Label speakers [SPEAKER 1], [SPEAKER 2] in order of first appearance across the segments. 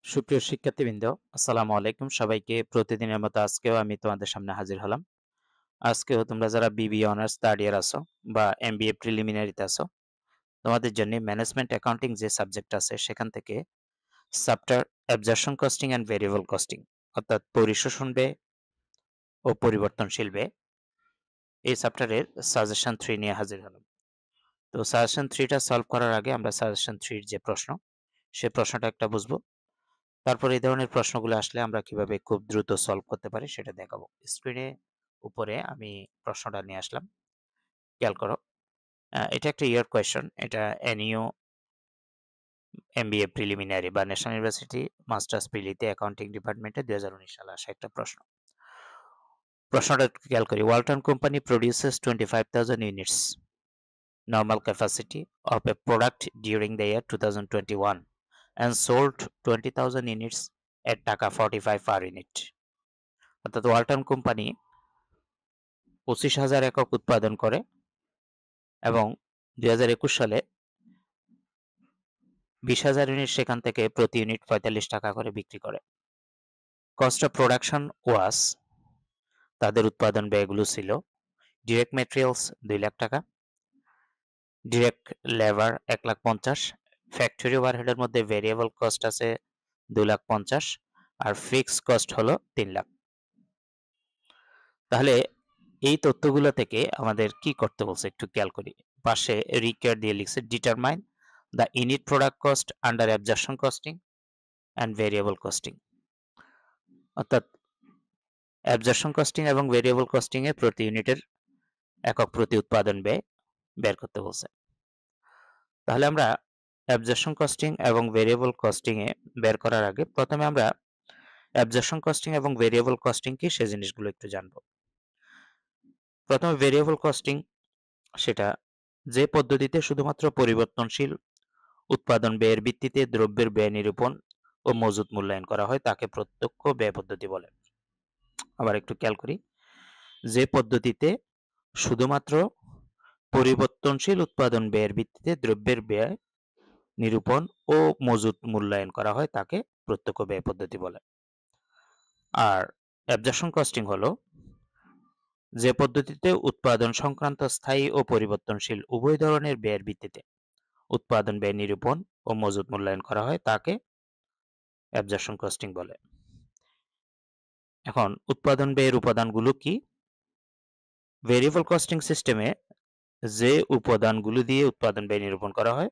[SPEAKER 1] সুপ্রিয় শিক্ষার্থীবৃন্দ, আসসালামু আলাইকুম। সবাইকে প্রতিদিনের মতো আজকেও আমি তোমাদের সামনে হাজির হলাম। আজকেও তোমরা যারা বিবিএ অনার্স থার্ড ইয়ার আছো বা এমবিএ প্রিলিমিনারিতে আছো, তোমাদের জন্য ম্যানেজমেন্ট অ্যাকাউন্টিং যে সাবজেক্ট আছে সেখান থেকে chapter absorption costing and variable costing অর্থাৎ পরিশোষণ ব্যয় ও পরিবর্তনশীল ব্যয় এই চ্যাপ্টারের সাজেশন 3 নিয়ে হাজির হলাম। তো সাজেশন 3টা সলভ করার আগে আমরা সাজেশন 3 যে প্রশ্ন সে প্রশ্নটা একটা বুঝবো। তারপর এই ধরনের প্রশ্নগুলো আসলে আমরা কিভাবে খুব দ্রুত সলভ করতে পারি সেটা দেখাবো। স্ক্রিনে উপরে আমি প্রশ্নটা নিয়ে আসলাম। খেয়াল করো। এটা একটা ইয়ার কোয়েশ্চন। এটা এনইউ এমবিএ প্রিলিমিনারি বা ন্যাশনাল ইউনিভার্সিটি মাস্টার্স প্রিলিতে অ্যাকাউন্টিং ডিপার্টমেন্টে 2019 সালে আসা একটা প্রশ্ন। প্রশ্নটা একটু খেয়াল করি। Walton company produces 25,000 units normal capacity of a product during the year 2021 and sold 20,000 units at টাকা 45 per unit. অর্থাৎ ওয়ালটন কোম্পানি 25,000 একক উৎপাদন করে এবং 2021 সালে 20,000 ইউনিট সেখান থেকে প্রতি ইউনিট 45 টাকা করে বিক্রি করে। কস্ট অফ প্রোডাকশন ওয়াস তাদের উৎপাদন ব্যয়গুলো ছিল ডিরেক্ট ম্যাটেরিয়ালস 2 লাখ টাকা, ডিরেক্ট লেবার 1,50,000, ফ্যাক্টরি ওভারহেডের মধ্যে ভেরিয়েবল কস্ট আছে 2,50,000 আর ফিক্সড কস্ট হলো 3 লাখ। তাহলে এই তথ্যগুলো থেকে আমাদের কি করতে বলছে একটু খেয়াল করি। পাশে রিকোয়ার দিয়ে লিখছে determine the unit product cost under absorption costing and variable costing. অর্থাৎ অ্যাবজর্পশন কস্টিং এবং ভেরিয়েবল কস্টিং এ প্রতি ইউনিটের একক প্রতি উৎপাদন ব্যয় বের করতে বলছে। তাহলে আমরা অ্যাবজর্পশন কস্টিং এবং ভেরিয়েবল কস্টিং এ বের করার আগে প্রথমে আমরা অ্যাবজর্পশন কস্টিং এবং ভেরিয়েবল কস্টিং কি সে জিনিসগুলো একটু জানব। প্রথমে ভেরিয়েবল কস্টিং সেটা যে পদ্ধতিতে শুধুমাত্র পরিবর্তনশীল উৎপাদন ব্যয়ের ভিত্তিতে দ্রব্যের ব্যয় নিরূপণ ও মজুত মূল্যায়ন করা হয় তাকে প্রত্যক্ষ ব্যয় পদ্ধতি বলে। আবার একটু খেয়াল করি। যে পদ্ধতিতে শুধুমাত্র পরিবর্তনশীল উৎপাদন ব্যয়ের ভিত্তিতে দ্রব্যের ব্যয় নিরূপণ ও মজুত মূল্যায়ন করা হয় তাকে প্রত্যক্ষ ব্যয় পদ্ধতি বলে। আর অ্যাবজর্পশন কস্টিং হলো যে পদ্ধতিতে উৎপাদন সংক্রান্ত স্থায়ী ও পরিবর্তনশীল উভয় ধরনের ব্যয়ের ভিত্তিতে উৎপাদন ব্যয় নিরূপণ ও মজুত মূল্যায়ন করা হয় তাকে অ্যাবজর্পশন কস্টিং বলে। এখন উৎপাদন ব্যয়ের উপাদানগুলো কি? ভেরিয়েবল কস্টিং সিস্টেমে যে উপাদানগুলো দিয়ে উৎপাদন ব্যয় নিরূপণ করা হয়,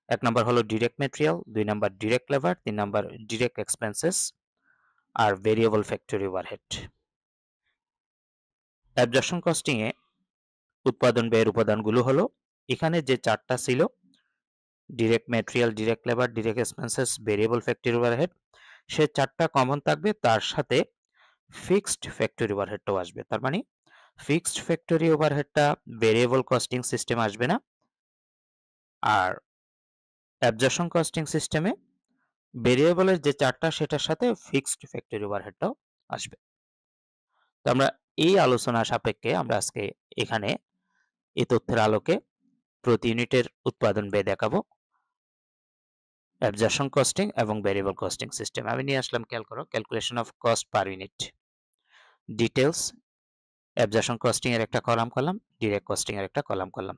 [SPEAKER 1] 1 নাম্বার হলো direct material, 2 number direct labour, 3 number direct expenses আর variable factory overhead. Absorption costing এ উৎপাদন ব্যয়ের উপাদানগুলো হলো এখানে যে 4টা ছিল direct material, direct labour, direct expenses, variable factory overhead, সে 4টা কমন থাকবে, তার সাথে ফিক্সড ফ্যাক্টরি ওভারহেডটাও আসবে। তার মানে ফিক্সড ফ্যাক্টরি ওভারহেডটা ভেরিয়েবল কস্টিং সিস্টেম আসবে না। আর অ্যাবজর্পশন কস্টিং সিস্টেমে ভেরিয়েবলের যে 4টা সেটার সাথে ফিক্সড ফ্যাক্টরি ওভারহেডটাও আসবে। তো আমরা এই আলোচনা সাপেক্ষে আমরা আজকে এখানে এই তথ্যের আলোকে প্রতি ইউনিটের উৎপাদন ব্যয় দেখাবো অ্যাবজর্পশন কস্টিং এবং ভেরিয়েবল কস্টিং সিস্টেম। আমি নিয়ে আসলাম, খেয়াল করো, calculation of cost per unit, details, absorption costing এর একটা কলাম করলাম, ডিরেক্ট কস্টিং এর একটা কলাম করলাম।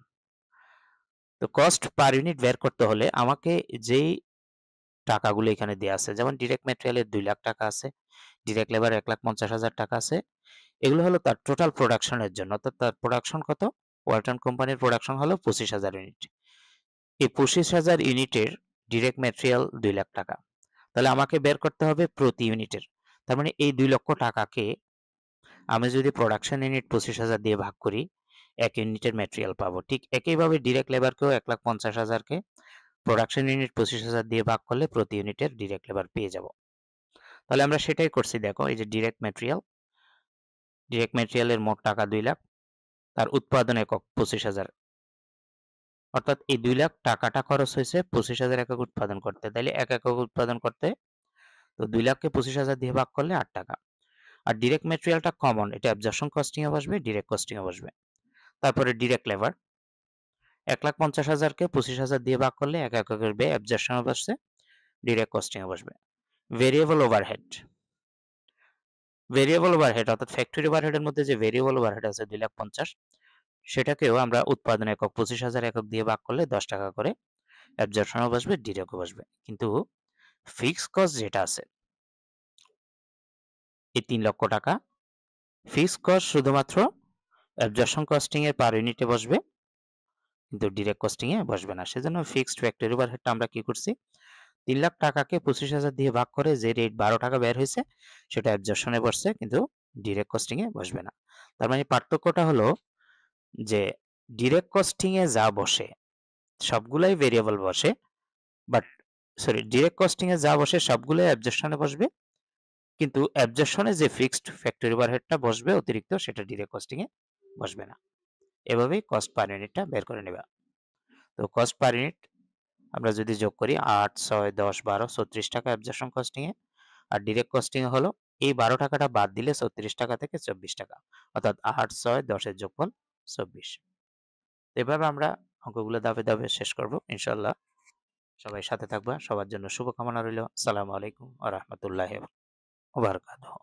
[SPEAKER 1] তো কস্ট পার ইউনিট বের করতে হলে আমাকে যেই টাকাগুলো এখানে দেওয়া আছে, যেমন ডিরেক্ট ম্যাটেরিয়ালের 2 লাখ টাকা আছে, ডিরেক্ট লেবার 1,50,000 টাকা আছে, এগুলো হলো তার টোটাল প্রোডাকশনের জন্য। অর্থাৎ তার প্রোডাকশন কত? ওয়ালটন কোম্পানির প্রোডাকশন হলো 25,000 ইউনিট। এই 25,000 ইউনিটের ডিরেক্ট ম্যাটেরিয়াল 2 লাখ টাকা। তাহলে আমাকে বের করতে হবে প্রতি ইউনিটের। তার মানে এই 2 লক্ষ টাকাকে আমি যদি প্রোডাকশন ইউনিট 25,000 দিয়ে ভাগ করি, 1 ইউনিটের ম্যাটেরিয়াল পাবো। ঠিক একইভাবে ডিরেক্ট লেবারকেও 1,50,000 কে প্রোডাকশন ইউনিট 25,000 দিয়ে ভাগ করলে প্রতি ইউনিটের ডিরেক্ট লেবার পেয়ে যাব। তাহলে আমরা সেটাই করছি। দেখো, এই যে ডিরেক্ট ম্যাটেরিয়ালের মোট টাকা 2 লাখ, তার উৎপাদন একক 25,000, অর্থাৎ এই 2 লাখ টাকাটা খরচ হয়েছে 25,000 একক উৎপাদন করতে। তাইলে 1 একক উৎপাদন করতে তো 2 লাখকে 25,000 দিয়ে ভাগ করলে 8 টাকা। আর ডিরেক্ট ম্যাটেরিয়ালটা কমন, এটা অ্যাবজর্পশন কস্টিং এ বসবে, ডিরেক্ট কস্টিং এ বসবে। তারপরে ডিরেক্ট লেবার 1,50,000 কে 25,000 দিয়ে ভাগ করলে 1 এককের ব্যয় অ্যাবজর্পশন এ বসছে, ডিরেক্ট কস্টিং এ বসবে। Variable overhead. ভেরিয়েবল ওভারহেড অর্থাৎ ফ্যাক্টরি ওভারহেডের মধ্যে যে ভেরিয়েবল ওভারহেড আছে 2,50,000 সেটাকেও আমরা উৎপাদন একক 25,000 একক দিয়ে ভাগ করলে 10 টাকা করে অ্যাবজর্পশনও বসবে, ডিরেক্টও বসবে। কিন্তু ফিক্সড কস্ট যেটা আছে এই 3 লক্ষ টাকা, ফিক্সড কস্ট শুধুমাত্র অ্যাবজর্পশন কস্টিং এর পার ইউনিটে বসবে, কিন্তু ডিরেক্ট কস্টিং এ বসবে না। সেজন্য ফিক্সড ফ্যাক্টরি ওভারহেডটা আমরা কি করছি, 3 লাখ টাকাকে 25,000 দিয়ে ভাগ করে যে রেট 12 টাকা বের হয়েছে সেটা অ্যাবজর্পশনে বসছে, কিন্তু ডিরেক্ট কস্টিং এ বসবে না। তার মানে পার্থক্যটা হলো যে ডিরেক্ট কস্টিং এ যা বসে সবগুলাই ভেরিয়েবল বসে, বাট ডিরেক্ট কস্টিং এ যা বসে সবগুলোই অ্যাবজর্পশনে বসবে, কিন্তু অ্যাবজর্পশনে যে ফিক্সড ফ্যাক্টরি ওভারহেডটা বসবে অতিরিক্ত সেটা ডিরেক্ট কস্টিং এ বসবে না। এভাবেই কস্ট পার ইউনিটটা বের করে নেবা। তো কস্ট পার ইউনিট আমরা যদি যোগ করি 8, 6, 10, 12 34 টাকা অ্যাবজর্পশন কস্টিং এ, আর ডিরেক্ট কস্টিং এ হলো এই 12 টাকাটা বাদ দিলে 36 টাকা থেকে 24 টাকা, অর্থাৎ 8, 6, 10 এর যোগফল 24। এভাবে আমরা অঙ্কগুলো ধাপে ধাপে শেষ করব ইনশাআল্লাহ। সবাই সাথে থাকবা। সবার জন্য শুভকামনা রইল। আসসালামু আলাইকুম ওয়া রাহমাতুল্লাহি ওয়া বারাকাতুহু।